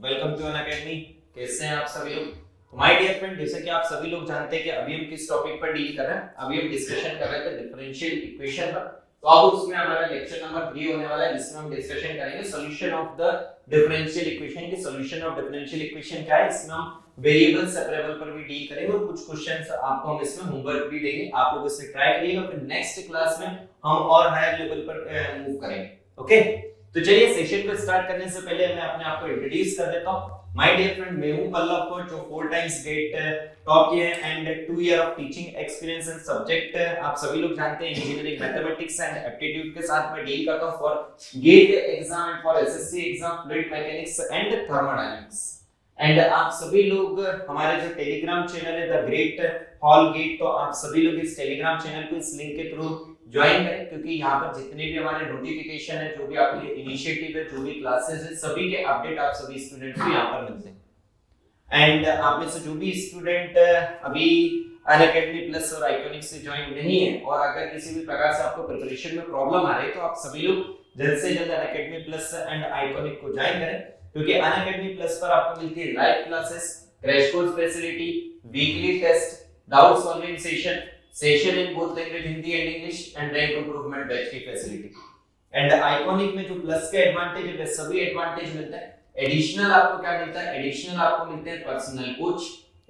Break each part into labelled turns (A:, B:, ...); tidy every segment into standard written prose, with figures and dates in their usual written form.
A: Welcome to an academy. कैसे हैं आप सभी लोग? तो माय डियर फ्रेंड, जैसे कि आप सभी लोग जानते हैं कि अभी हम किस टॉपिक पर डील कर रहे हैं। अभी हम डिस्कशन कर रहे थे डिफरेंशियल इक्वेशन पर। तो अब उसमें हमारा लेक्चर नंबर 3 होने वाला है, जिसमें हम डिस्कशन करेंगे solution of the differential equation की। सॉल्यूशन ऑफ डिफरेंशियल इक्वेशन क्या है, इसमें हम वेरिएबल सेपरेबल पर भी डील करेंगे और कुछ क्वेश्चंस आपको हम इसमें होमवर्क भी देंगे। आप लोग इसे ट्राई करिएगा, फिर नेक्स्ट क्लास में हम और हायर लेवल पर मूव करेंगे। ओके, तो चलिए सेशन को स्टार्ट करने से पहले मैं अपने आप को इंट्रोड्यूस कर देता हूं। माय डियर फ्रेंड, मैं हूं पल्लव कोच, जो 4 टाइम्स गेट टॉप किए and 2 year of teaching experience in subject आप सभी लोग जानते हैं इंजीनियरिंग मैथमेटिक्स एंड एप्टीट्यूड के साथ मैं डील करता हूं for GATE exam and for SSC exam, fluid mechanics and thermodynamics. And आप सभी लोग हमारे जो टेलीग्राम चैनल है द ग्रेट हॉल गेट, तो आप सभी लोग इस टेलीग्राम चैनल को इस लिंक के थ्रू ज्वाइन करें, क्योंकि यहाँ पर जितने भी हमारे नोटिफिकेशन है, जो भी आपके लिए इनिशिएटिव है, जो भी क्लासेस है, सभी के अपडेट आप सभी स्टूडेंट्स को यहाँ पर मिलते हैं। एंड आप में से जो भी स्टूडेंट अभी अनअकैडमी प्लस और आइकॉनिक से ज्वाइन नहीं है और अगर किसी भी प्रकार से आपको प्रिपरेशन में प्रॉब्लम आ रही है, तो आप सभी लोग जल्द से जल्द अनअकैडमी प्लस एंड आइकॉनिक को ज्वाइन करें, क्योंकि अनअकैडमी प्लस पर आपको मिलती है live classes, crash course facility, weekly test, doubt solving session in both language Hindi and English and rank improvement batch की फैसिलिटी। एंड आइकॉनिक में जो प्लस के एडवांटेज है, वे सभी एडवांटेज मिलते हैं। एडिशनल आपको क्या मिलता है? एडिशनल आपको मिलते हैं personal coach,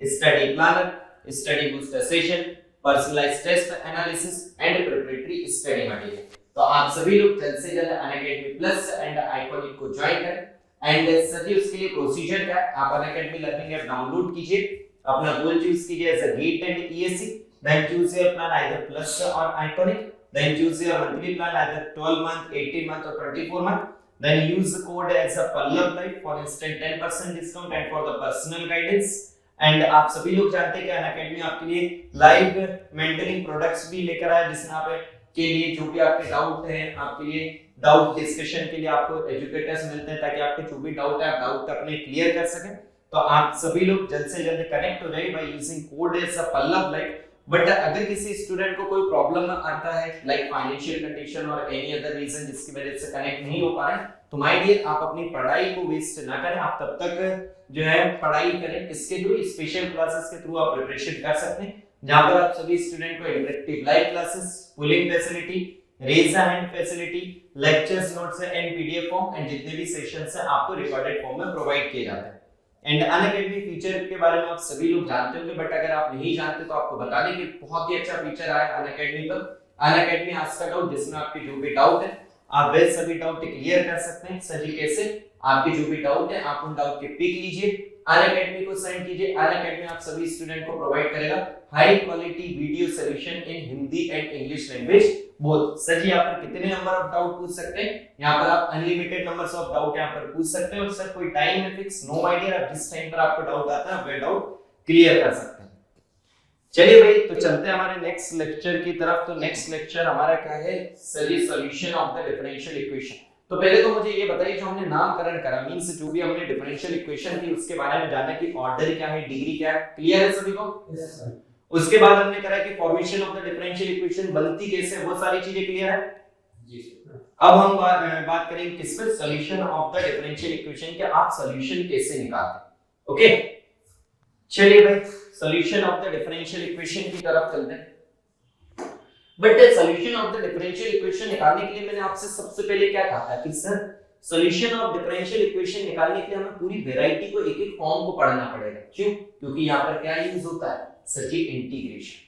A: study planner, study booster session, personalised test analysis and preparatory study material. तो आप सभी लोग जल्द से जल्द अनअकैडमी प्लस एंड आइकॉनिक को ज्वाइन करें। एंड सर उसके लिए प्रोसीजर क्या है? आप अनअकैडमी लर्निंग ऐप डाउनलोड कीजिए, अपना गोल चूज कीजिए as a GATE and ESC, then choose your plan either plus or iconic, then choose your monthly plan either 12 month, 18 month or 24 month, then use the code as a Pallav Life for instant 10% discount and for the personal guidance। And आप सभी लोग जानते हैं कि Unacademy आपके लिए live mentoring products भी लेकर आया, जिसमें आप के लिए जो भी आपके डाउट है, आपके लिए डाउट डिस्कशन के लिए आपको एजुकेटर्स मिलते हैं, ताकि आपके जो भी डाउट है आप डाउट अपने क्लियर कर सकें। तो आप सभी लोग जल्द से जल्द कनेक्ट हो जाइए by using code as a Pallav Life। But अगर किसी स्टूडेंट को कोई प्रॉब्लम आता है, लाइक फाइनेंशियल कंडीशन और एनी अदर रीजन जिसकी वजह से कनेक्ट नहीं हो पा रहे, तो माय डियर आप अपनी पढ़ाई को वेस्ट ना करें, आप तब तक जो है पढ़ाई करें। इसके थ्रू स्पेशल क्लासेस के थ्रू आप प्रिपरेशन कर सकते हैं, जहां पर आप सभी स्टूडेंट को interactive live classes, polling facility, raise the hand facility, lectures notes and PDF form and जितने भी सेशंस हैं आपको रिकॉर्डेड फॉर्म में प्रोवाइड किए जाते हैं। एंड अनअकैडमी फीचर के बारे में आप सभी लोग जानते होंगे, बट अगर आप नहीं जानते तो आपको बता दें कि बहुत ही अच्छा फीचर आया अनअकैडमी पर, अनअकैडमी आस्क डाउट, जिसमें आपके जो भी डाउट है आप वे सभी डाउट क्लियर कर सकते हैं। सर जी कैसे? आपके जो भी डाउट है आप उन डाउट के पिक लीजिए, अनअकैडमी को सेंड कीजिए। अनअकैडमी आप सभी स्टूडेंट को प्रोवाइड करेगा high quality video solution in Hindi and English language both. Sir ji यहाँ पर कितने नंबर ऑफ डाउट पूछ सकते हैं? यहाँ पर आप अनलिमिटेड नंबर्स ऑफ डाउट यहाँ पर पूछ सकते हैं, और सर कोई टाइम है फिक्स? नो माय डियर, आप जिस टाइम पर आपको डाउट आता है वह डाउट क्लियर कर सकते हैं। चलिए भाई, तो चलते हैं हमारे नेक्स्ट लेक्चर की तरफ। तो नेक्स्ट लेक्चर हमारा क्या है? Sir solution of the differential equation. तो पहले तो मुझे ये बताइए, जो हमने नामकरण करा, मींस जो भी हमने डिफरेंशियल इक्वेशन थी उसके बारे में जाना कि ऑर्डर क्या है, डिग्री क्या है, क्लियर है सभी को? Yes sir. उसके बाद हमने करा कि formation of the differential equation बनती कैसे, वो सारी चीजें क्लियर है जी सर। अब हम बात करेंगे किस पे? Solution of the differential equation, कि आप सॉल्यूशन कैसे निकालते हैं। ओके, चलिए भाई solution of the differential equation की तरफ चलते हैं। But solution of the differential equation निकालने के लिए मैंने आपसे सबसे पहले क्या कहा था कि sir solution of differential equation निकालने के लिए हमें पूरी वैरायटी को एक एक फॉर्म को पढ़ना पड़ेगा। क्यों? क्योंकि यहाँ पर क्या यूज होता है? सर जी इंटीग्रेशन।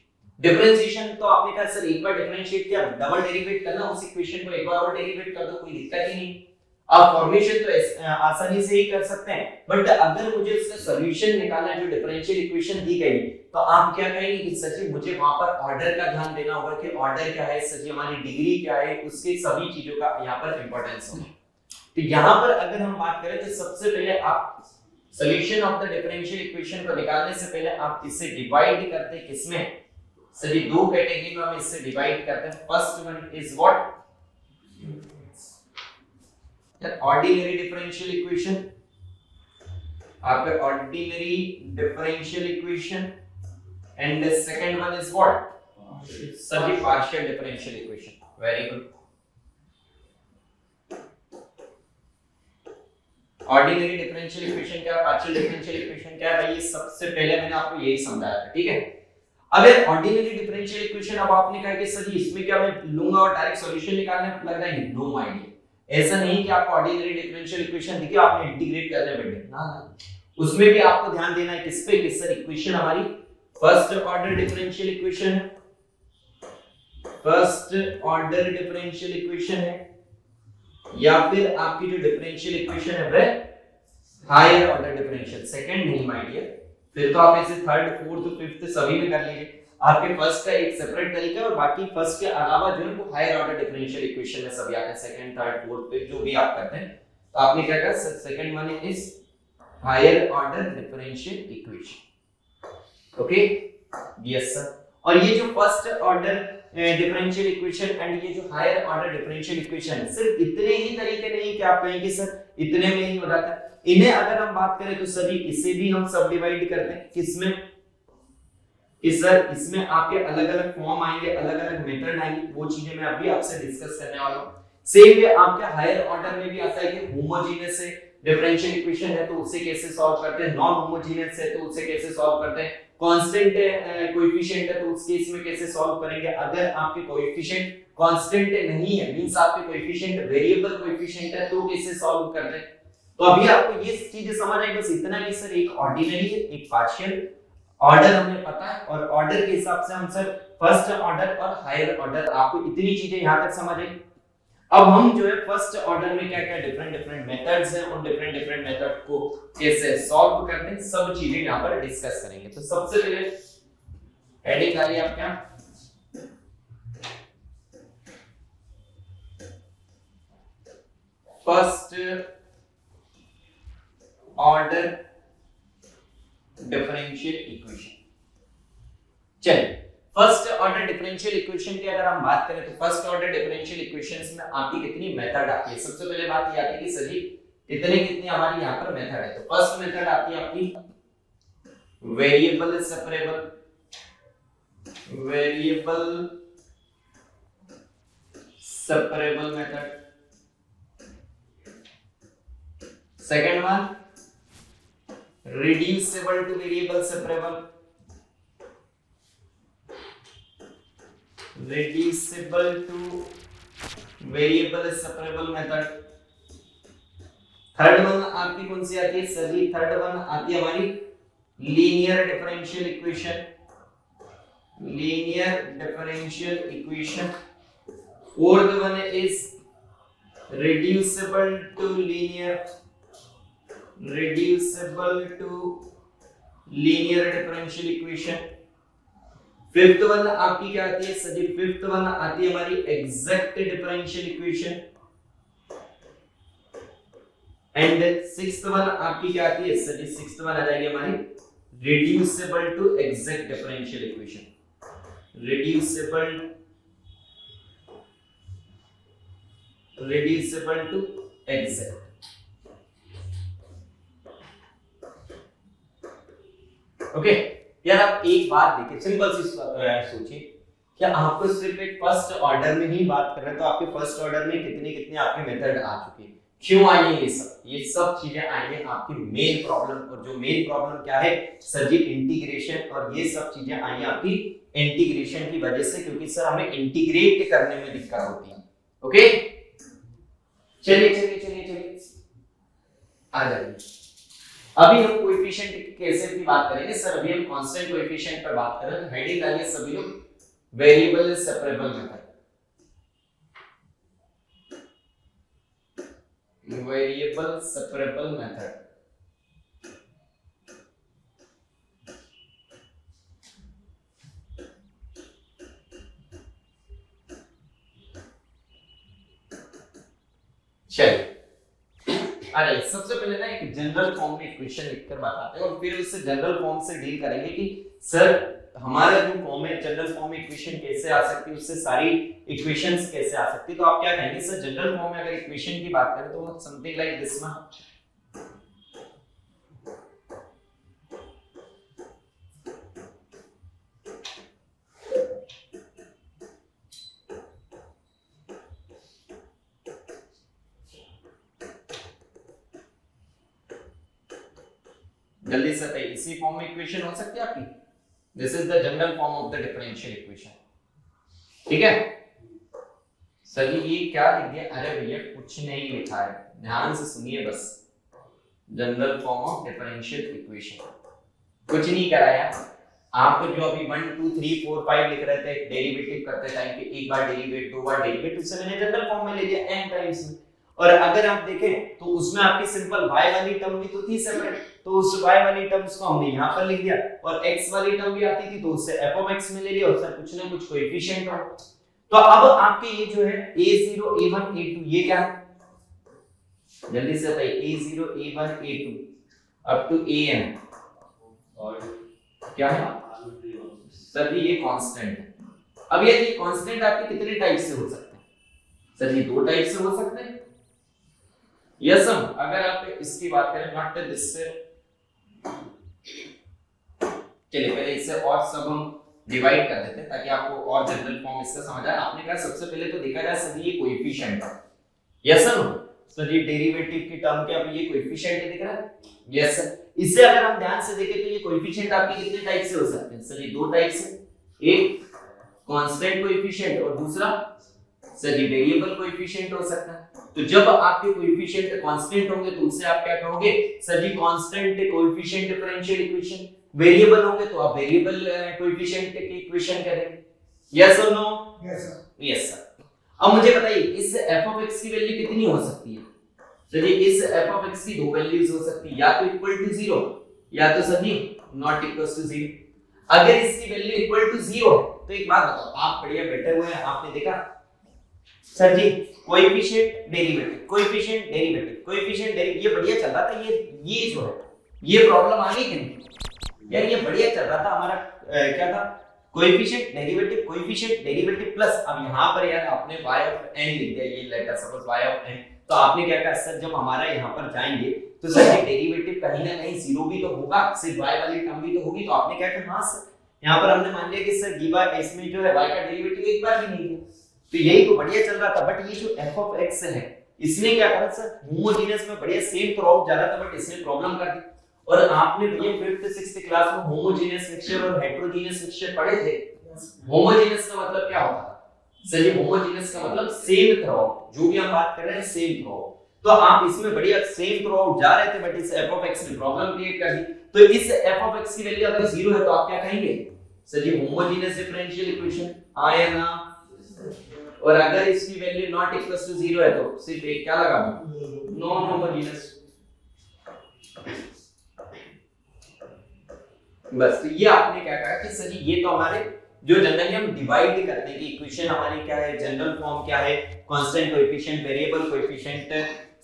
A: डिफरेंशिएशन तो आपने कहा सर एक बार डिफरेंशिएट किया, डबल डेरिवेट करना उस इक्वेशन को, एक बार और डेरिवेट कर दो, कोई दिक्कत ही नहीं। आप फॉर्मेशन तो आसानी से ही कर सकते हैं, बट अगर मुझे उसका सॉल्यूशन निकालना है, जो डिफरेंशियल इक्वेशन दी गई, तो आप क्या कहेंगे कि सर जी मुझे वहां पर ऑर्डर का ध्यान देना होगा कि ऑर्डर क्या है, सर जी हमारी डिग्री क्या है, उसके सभी चीजों का यहाँ पर इंपॉर्टेंस होगा। तो यहाँ पर अगर हम बात करें तो सबसे पहले आप solution of the differential equation को निकालने से पहले आप इसे डिवाइड करते हैं किसमें? सर जी दो कैटेगरी में हम इसे डिवाइड करते हैं। First one is what? Ordinary differential equation, आपका ordinary differential equation, and the second one is what? Sir ji partial differential equation. Very good. Ordinary differential equation क्या है, पार्शियल डिफरेंशियल इक्वेशन क्या है, भाई ये सबसे पहले मैंने आपको यही समझाया था, ठीक है। अगर ऑर्डिनरी डिफरेंशियल इक्वेशन अब आपने कहा कि सर जी इसमें क्या मैं लूंगा और डायरेक्ट सॉल्यूशन निकालने लग रहा है, नो आइडिया। ऐसा नहीं कि आपको ऑर्डिनरी डिफरेंशियल इक्वेशन दिखे आपने इंटीग्रेट करने बैठे, ना ना, उसमें भी आपको ध्यान देना है किस पे, कि सर इक्वेशन हमारी फर्स्ट ऑर्डर डिफरेंशियल इक्वेशन है, फर्स्ट ऑर्डर डिफरेंशियल इक्वेशन है, या फिर आपकी जो डिफरेंशियल इक्वेशन है वह हायर ऑर्डर डिफरेंशियल, सेकंड नहीं माय डियर। फिर तो आप ऐसे थर्ड फोर्थ फिफ्थ सभी में कर लीजिए, आपके फर्स्ट का एक सेपरेट तरीका है और बाकी फर्स्ट के अलावा जो है वो हायर ऑर्डर डिफरेंशियल इक्वेशन में सभी आते हैं, सेकंड थर्ड फोर्थ पे जो भी आप करते हैं। तो आपने क्या कहा, second one is higher order differential equation, okay, yes sir. और ये जो first order differential equation and ये जो हायर ऑर्डर डिफरेंशियल इक्वेशन है, सिर्फ इतने ही तरीके नहीं कि आप कहेंगे सर इतने में ही हो जाता है। इन्हें अगर हम बात करें तो सर इसे भी हम सब डिवाइड करते हैं किसमें, कि सर इसमें आपके अलग अलग फॉर्म आएंगे, अलग अलग मेथड आएंगे, वो चीजें मैं अभी आपसे डिस्कस करने वाला हूं। सेम वे आपके हायर ऑर्डर में भी आता है कि होमोजेनियस है डिफरेंशियल इक्वेशन है तो उसे कैसे सॉल्व करते हैं, नॉन होमोजेनियस है तो उसे कैसे सॉल्व करते हैं, कांस्टेंट है कोएफिशिएंट है तो उस केस में कैसे सॉल्व करेंगे। अगर आपके कोएफिशिएंट कांस्टेंट नहीं है मींस आपके कोएफिशिएंट वेरिएबल कोएफिशिएंट है तो कैसे सॉल्व करते हैं। तो अभी आपको ये चीजें समझ आई, बस इतना ही सर, एक ऑर्डिनरी है एक पार्शियल, ऑर्डर हमें पता है और ऑर्डर के हिसाब से हम सर फर्स्ट ऑर्डर और हायर ऑर्डर, आपको इतनी चीजें यहां तक समझ आई। अब हम जो है फर्स्ट ऑर्डर में क्या क्या डिफरेंट मेथड्स हैं, उन डिफरेंट मेथड को कैसे सॉल्व करते हैं, सब चीजें यहां पर डिस्कस करेंगे। तो सबसे पहले हेडिंग आ रही है आपके यहां, फर्स्ट ऑर्डर डिफरेंशियल इक्वेशन। चलिए फर्स्ट ऑर्डर डिफरेंशियल इक्वेशन की अगर हम बात करें तो फर्स्ट ऑर्डर डिफरेंशियल इक्वेशंस में आपकी कितनी मेथड आती है। सबसे पहले बात ये आती है कि सर जी कितनी हमारी यहाँ पर मेथड है। तो फर्स्ट मेथड आती है आपकी variable separable method. Second one reducible to variable separable method. Third one आपकी कौन सी आती है सर जी, थर्ड वन आती है हमारी linear differential equation. Fourth one is reducible to linear differential equation। Fifth one आपकी क्या आती है सर जी, फिफ्थ वन आती है हमारी exact differential equation. And sixth one आपकी क्या आती है सर जी, सिक्स्थ वन आ जाएगी हमारी reducible to exact differential equation. Reducible to exact. Okay यार आप एक बात देखिए, सिंपल सी सोचिए, क्या आपको सिर्फ एक फर्स्ट ऑर्डर में ही बात कर रहे हैं तो आपके फर्स्ट ऑर्डर में कितने आपके मेथड आ चुके हैं। क्यों आई है ये सब चीजें आई हैं आपकी मेन प्रॉब्लम। और जो मेन प्रॉब्लम क्या है सर जी, इंटीग्रेशन। और ये सब चीजें आई हैं आपकी इंटीग्रेशन की वजह से, क्योंकि सर हमें इंटीग्रेट करने में दिक्कत होती है। ओके चलिए आ जाइए। अभी हम कोएफिशिएंट कैसे की बात करेंगे सर, अभी हम कांस्टेंट कोएफिशिएंट पर बात कर रहे हैं। तो हेडिंग डालिए सभी लोग वेरिएबल सेपरेबल मेथड। चलिए अरे सबसे पहले ना एक जनरल फॉर्म में इक्वेशन लिखकर बताते हैं और फिर उससे जनरल फॉर्म से डील करेंगे कि सर हमारा जो फॉर्म है जनरल फॉर्म में इक्वेशन कैसे आ सकती है, उससे सारी इक्वेशंस कैसे आ सकती है। तो आप क्या कहेंगे सर, जनरल फॉर्म में अगर इक्वेशन की बात करें तो समथिंग लाइक दिस वन। जल्दी से बताइए, इसी फॉर्म में इक्वेशन हो सकती है आपकी। This is the general form of the differential equation, ठीक है सर जी। ये क्या लिख दिया? अरे भैया कुछ नहीं लिखा है, ध्यान से सुनिए बस। General form of differential equation कुछ नहीं कराया आपको। जो अभी 1 2 3 4 5 लिख रहे थे डेरिवेटिव करते टाइम पे, एक बार डेरिवेट, दो बार डेरिवेट, उससे मैंने जनरल फॉर्म में ले लिया n टाइम्स में। और अगर आप देखें तो उसमें आपकी सिंपल y वाली टर्म भी तो थी सेपरेट, तो उस y वाली टर्म्स को हमने यहां पर लिख दिया, और x वाली टर्म भी आती थी तो उससे f(x) में ले लिया, और सर कुछ ना कुछ कोएफिशिएंट हो। तो अब आपके ये जो है a0 a1 a2 ये क्या है? जल्दी से बताइए, a0 a1 a2 up to an और क्या है सर? ये कांस्टेंट है। अब ये कांस्टेंट आपके कितने टाइप से हो सकते हैं सर? ये दो टाइप से हो सकते हैं। यस सर, अगर आप इसकी बात करें नॉट दिस से, चलिए पहले इससे और सब हम डिवाइड कर देते हैं ताकि आपको और जनरल फॉर्म इसका समझ आए। आपने कहा सबसे पहले तो देखा जाए सर ये कोएफिशिएंट है। यस सर, ये डेरिवेटिव की टर्म के अब ये कोएफिशिएंट दिख रहा है। यस सर, इससे अगर हम ध्यान से देखें तो ये कोएफिशिएंट आपके कितने टाइप से हो सकते हैं सर? ये दो टाइप से, एक कांस्टेंट कोएफिशिएंट और दूसरा सर ये वेरिएबल कोएफिशिएंट हो सकता है। तो जब आपके कोएफिशिएंट कांस्टेंट होंगे तो उससे आप क्या कहोगे sir ji? Constant coefficient differential equation. Variable होंगे तो आप वेरिएबल कोएफिशिएंट की इक्वेशन करेंगे। यस और no? Yes sir. Yes sir. अब मुझे बताइए इस f(x) की वैल्यू कितनी हो सकती है? चलिए इस f(x) की दो वैल्यूज हो सकती है, या तो इक्वल टू 0 या तो सभी नॉट इक्वल टू 0। अगर इसकी वैल्यू इक्वल टू 0 तो एक बात बताओ, आप बढ़िया बैठे हुए हैं, आपने देखा sir ji coefficient derivative, coefficient derivative, coefficient derivative, ये बढ़िया चल रहा था। ये जो है ये प्रॉब्लम आ गई कि नहीं यार? ये बढ़िया चल रहा था हमारा। क्या था? Coefficient derivative, coefficient derivative plus, अब यहां पर यार आपने y ऑफ n लिख दिया, ये letter suppose y of n। तो आपने क्या कहा सर जब हमारा यहां पर जाएंगे तो सर ये डेरिवेटिव कहीं ना कहीं 0 भी तो होगा, सिर्फ y वाली टर्म भी तो होगी। तो आपने क्या कहा? हां सर। यहां पर हमने मान लिया कि सर गिवा इसमें जो है y का डेरिवेटिव एक बार भी नहीं है, तो यही तो बढ़िया चल रहा था। बट ये जो f(x) है इसने क्या करा सर? होमोजेनियस में बढ़िया सेम थ्रू आउट जा रहा था, बट इसने प्रॉब्लम कर दी। और आपने भैया 5th 6th क्लास में होमोजेनियस मिक्सचर और हेटेरोजेनियस मिक्सचर पढ़े थे। होमोजेनियस का मतलब क्या होता है सर? ये होमोजेनियस का मतलब सेम थ्रू आउट, जो भी हम बात कर रहे हैं सेम थ्रू आउट। तो आप इसमें बढ़िया सेम थ्रू आउट जा रहे थे, बट इस f(x) ने प्रॉब्लम क्रिएट कर दी। तो इस f(x) की वैल्यू अगर 0 है तो आप क्या कहेंगे सर? ये होमोजेनियस डिफरेंशियल इक्वेशन आया ना। और अगर इसकी वैल्यू नॉट इक्वल टू 0 है तो सिर्फ एक क्या लगा, नॉन होमोजेनियस। बस तो ये आपने क्या कहा कि सर ये तो हमारे जो जनरली हम डिवाइड करते हैं कि इक्वेशन हमारी क्या है, जनरल फॉर्म क्या है, constant coefficient, variable coefficient,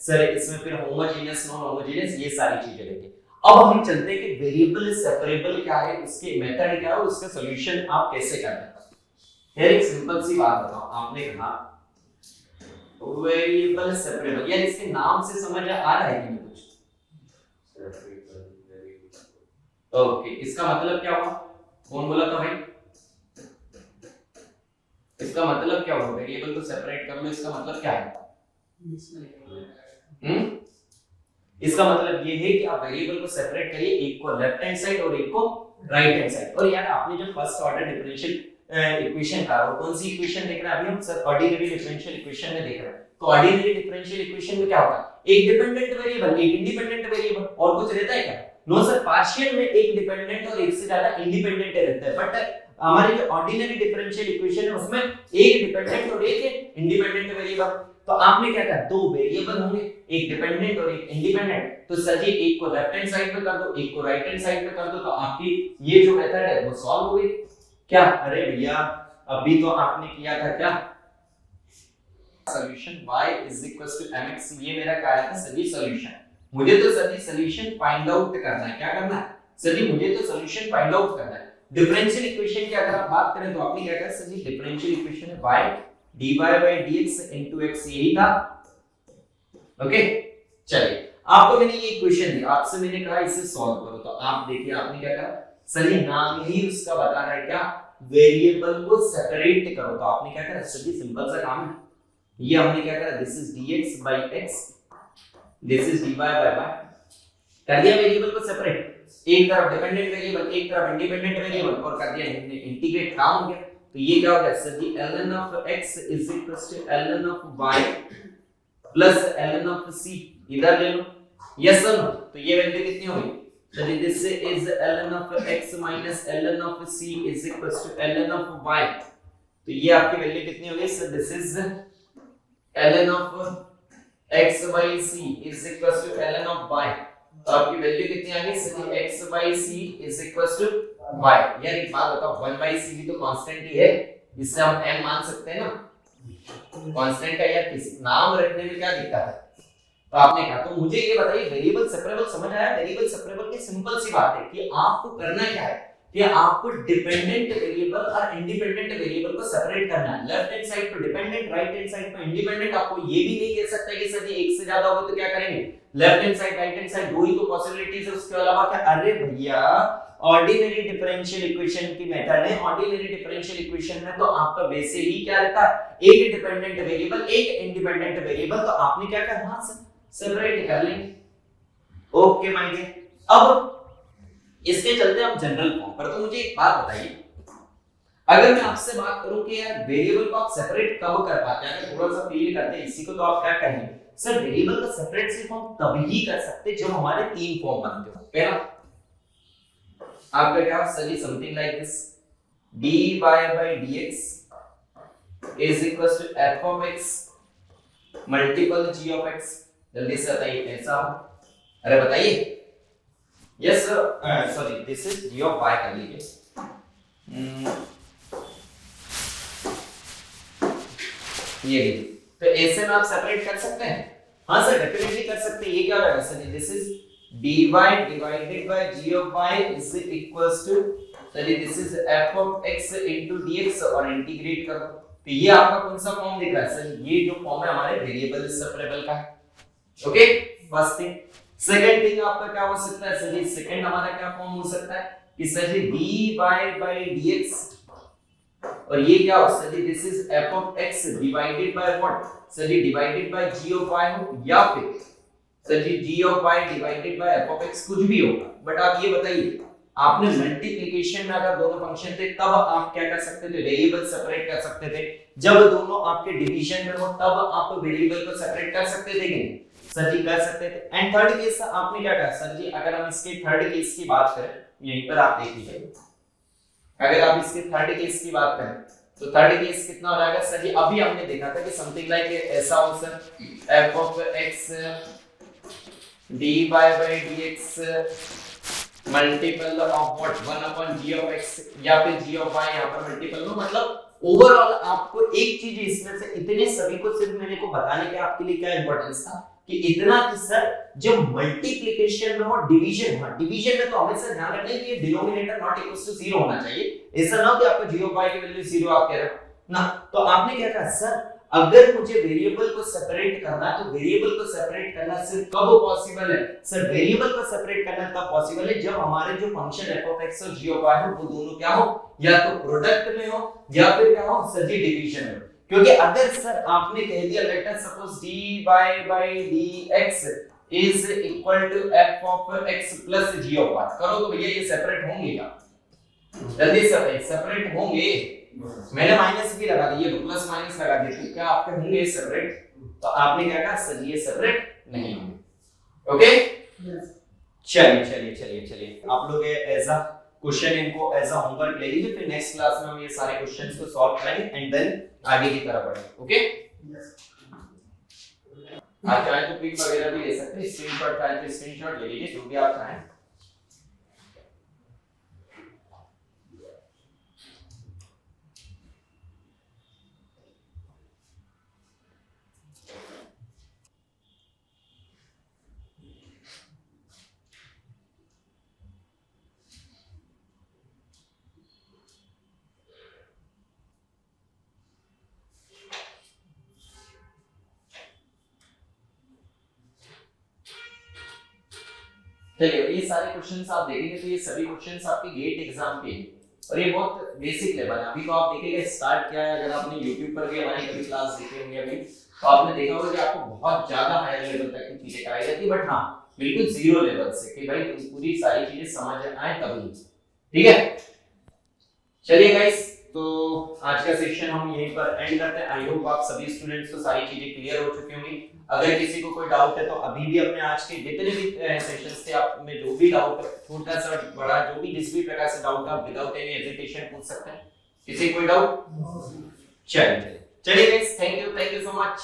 A: sir इसमें फिर होमोजेनियस नॉन होमोजेनियस, ये सारी चीजें लेके अब हम चलते हैं कि वेरिएबल सेपरेबल क्या है, उसके मेथड क्या है, उसका सॉल्यूशन आप कैसे करते हैं। यार एक सिंपल सी बात बताओ, आपने कहा वेरिएबल सेपरेबल, यार इसके नाम से समझ आ रहा है कि नहीं कुछ? ओके, इसका मतलब क्या हुआ? कौन बोला था भाई? इसका मतलब क्या हुआ? वेरिएबल को सेपरेट कर लो, इसका मतलब क्या है? इसका मतलब ये है कि आप वेरिएबल को सेपरेट करिए, एक को लेफ्ट हैंड साइड और एक को राइट हैंड साइड। और यार आपने जो फर्स्ट ऑर्डर डिफरेंशियल इक्वेशन का, वो कौन सी इक्वेशन देख रहे हैं अभी हम सर? ऑर्डिनरी डिफरेंशियल इक्वेशन में देख रहे हैं। तो ऑर्डिनरी डिफरेंशियल इक्वेशन में क्या होता है? एक डिपेंडेंट वेरिएबल, एक इंडिपेंडेंट वेरिएबल, और कुछ रहता है क्या? नो सर, पार्शियल में एक डिपेंडेंट और एक से ज्यादा इंडिपेंडेंट रहता है। बट हमारी जो ऑर्डिनरी डिफरेंशियल इक्वेशन है उसमें एक डिपेंडेंट और एक इंडिपेंडेंट वेरिएबल। तो आपने क्या कहा? दो वेरिएबल होंगे, एक डिपेंडेंट और एक इंडिपेंडेंट। तो सर जी एक को लेफ्ट हैंड साइड में कर दो, एक को राइट हैंड साइड में कर दो, तो आपकी ये जो मेथड है वो सॉल्व हो गई क्या? अरे भैया अभी तो आपने किया था क्या? सॉल्यूशन y = mx, ये मेरा क्या है सर जी? सॉल्यूशन। मुझे तो सर जी सॉल्यूशन फाइंड आउट करना है। क्या करना है सर जी? मुझे तो सॉल्यूशन फाइंड आउट करना है। डिफरेंशियल इक्वेशन की अगर आप बात करें तो आपने क्या कहा सर जी? डिफरेंशियल इक्वेशन है y dy/dx * x, यही था। ओके चलिए, आपको मैंने ये इक्वेशन दी, आपसे मैंने कहा इसे सॉल्व करो, तो आप देखिए आपने क्या कहा सर? ये नाम ही उसका बता रहा है क्या? वेरिएबल को सेपरेट करो। तो आपने क्या करा सर जी? सिंपल सा काम है, ये हमने क्या करा? This is dx/x, this is dy/y, कर दिया वेरिएबल को सेपरेट। एक तरफ डिपेंडेंट वेरिएबल एक तरफ इंडिपेंडेंट वेरिएबल और कर दिया इंटीग्रेट, काम हो गया। तो ये क्या हो गया sir ji, ln of x is equals to ln of y plus ln of c, इधर ले लो, यस सर। तो ये वैल्यू कितनी होगी sir ji, this is ln of x minus ln of c is equals to ln of y। तो ये आपकी value कितनी होगी sir, this is ln of x by c is equals to ln of y। तो आपकी value कितनी आ गई sir, x by c is equals to y। यार एक बात बताओ, 1 by c भी तो कांस्टेंट ही है, इससे हम m मान सकते हैं ना, कांस्टेंट का यार किसी नाम रखने में क्या दिक्कत है। तो आपने कहा, तो मुझे ये बताइए वेरिएबल सेपरेबल समझ आया। वेरिएबल सेपरेबल की सिंपल सी बात है कि आपको करना क्या है कि आपको डिपेंडेंट वेरिएबल और इंडिपेंडेंट वेरिएबल को सेपरेट करना है। लेफ्ट हैंड साइड पे डिपेंडेंट, राइट हैंड साइड पे इंडिपेंडेंट। आपको ये भी नहीं कह सकते कि सर जी एक से ज्यादा होगा तो क्या करेंगे, left hand side right hand side दो ही तो पॉसिबिलिटीज है, उसके अलावा क्या। अरे भैया ऑर्डिनरी डिफरेंशियल इक्वेशन की मेथड है, ऑर्डिनरी डिफरेंशियल इक्वेशन में तो आपका वैसे ही क्या रहता है, एक डिपेंडेंट वेरिएबल एक इंडिपेंडेंट वेरिएबल, तो आपने क्या करना सेपरेट कर लेंगे। ओके माय डियर, अब इसके चलते हम जनरल फॉर्म पर। तो मुझे एक बात बताइए, अगर मैं आपसे बात करूं कि यार वेरिएबल को आप सेपरेट कब कर पाते हैं, अगर थोड़ा सा फील करते हैं इसी को, तो आप क्या कहेंगे सर, वेरिएबल का सेपरेट सिर्फ हम तभी कर सकते जब हमारे तीन फॉर्म बनते हो। पहला आपका क्या sir, something like this, dy by dx is equals to f of x multiple g of x। जल्दी से बताइए कैसा हो, अरे बताइए। Yes sir, sorry this is g of y कर लीजिए। ये लीजिए, तो ऐसे में आप सेपरेट कर सकते हैं। हाँ सर डेफिनेटली कर सकते हैं। ये क्या होगा sir, this is dy divided by g of y is equals to, चलिए this is f of x into dx और इंटीग्रेट करो। तो ये आपका कौन सा फॉर्म दिख रहा है सर, ये जो फॉर्म है हमारे वेरिएबल सेपरेबल का। Okay first thing. Second thing आपका क्या हो सकता है सर जी, सेकंड हमारा क्या फॉर्म हो सकता है कि sir ji dy by dx, और ये क्या हो sir ji, this is f of x divided by what sir ji, divided by g of y हो, या फिर sir ji g of y divided by f of x, कुछ भी होगा। बट आप ये बताइए, आपने मल्टीप्लिकेशन में अगर दोनों फंक्शन थे तब आप क्या कर सकते थे, वेरिएबल सेपरेट कर सकते थे। जब दोनों आपके डिवीजन में हो तब आप वेरिएबल को सेपरेट कर सकते थे कि सर जी, कर सकते थे। एंड थर्ड केस आपने क्या कहा सर जी, अगर हम इसके थर्ड केस की बात करें, यहीं पर आप देख लीजिए, अगर आप इसके थर्ड केस की बात करें तो थर्ड केस कितना हो जाएगा सर जी, अभी हमने देखा था कि समथिंग लाइक ऐसा हो sir, f of x dy by dx multiple of what 1 upon g of x, या फिर g of y यहां पर मल्टीपल हो। मतलब ओवरऑल आपको एक चीज इसमें से, इतने सभी को सिर्फ मेरे को बताने के आपके लिए क्या इंपॉर्टेंस था कि इतना कि सर जब मल्टीप्लिकेशन में और डिवीजन में, डिवीजन में तो हमेशा ध्यान रखना है कि ये डिनोमिनेटर नॉट इक्वल टू 0 होना चाहिए। ऐसा ना हो कि आपका g of y की वैल्यू 0 आप कह रहे हो ना। तो आपने क्या कहा सर, अगर मुझे वेरिएबल को सेपरेट करना है तो वेरिएबल को सेपरेट करना सिर्फ कब पॉसिबल है सर, वेरिएबल को सेपरेट करना तब पॉसिबल है जब हमारे जो फंक्शन f of x और g of y हो वो दोनों क्या हो, या तो प्रोडक्ट में हो या फिर क्या हो सर जी, डिवीजन में। क्योंकि अगर सर आपने कह दिया let us suppose dy by dx is equal to f of x plus g of y, करो तो भैया ये सेपरेट होंगे क्या, जल्दी से सेपरेट होंगे। मैंने माइनस भी लगा दिया, प्लस माइनस लगा दिया, तो क्या आपके होंगे सेपरेट। तो आपने क्या कहा सर ये सेपरेट नहीं होंगे। ओके चलिए चलिए चलिए चलिए, आप लोग एज अ क्वेश्चन इनको एज अ होमवर्क ले लीजिए, फिर नेक्स्ट क्लास में हम ये सारे क्वेश्चंस को सॉल्व करेंगे एंड देन आगे की तरफ बढ़ेंगे। ओके आप चाहे तो पिक वगैरह भी ले सकते हैं, स्क्रीनशॉट चाहे तो स्क्रीनशॉट ले लीजिए, जो भी आप चाहें। चलिए ये सारे क्वेश्चंस आप देखेंगे तो ये सभी क्वेश्चंस आपके गेट एग्जाम के हैं और ये बहुत बेसिक लेवल है। अभी तो आप देखेंगे स्टार्ट क्या है, अगर आपने YouTube पर भी हमारी कभी क्लास देखी होंगी अभी तो आपने देखा होगा कि आपको बहुत ज्यादा हायर लेवल तक की चीजें कराई जाती है। बट हाँ बिल्कुल जीरो लेवल से कि भाई पूरी सारी चीजें समझ आए तभी, ठीक है। चलिए गाइस, तो आज का सेशन हम यहीं पर एंड करते हैं। आई होप आप सभी स्टूडेंट्स को सारी चीजें क्लियर हो चुकी होंगी। अगर किसी को कोई डाउट है तो अभी भी अपने आज के जितने भी सेशंस थे आप में जो भी डाउट है, छोटा सा बड़ा जो भी जिस भी प्रकार से डाउट आप विदाउट एनी हेजिटेशन पूछ सकते हैं। किसी कोई डाउट? चलिए guys, thank you so much.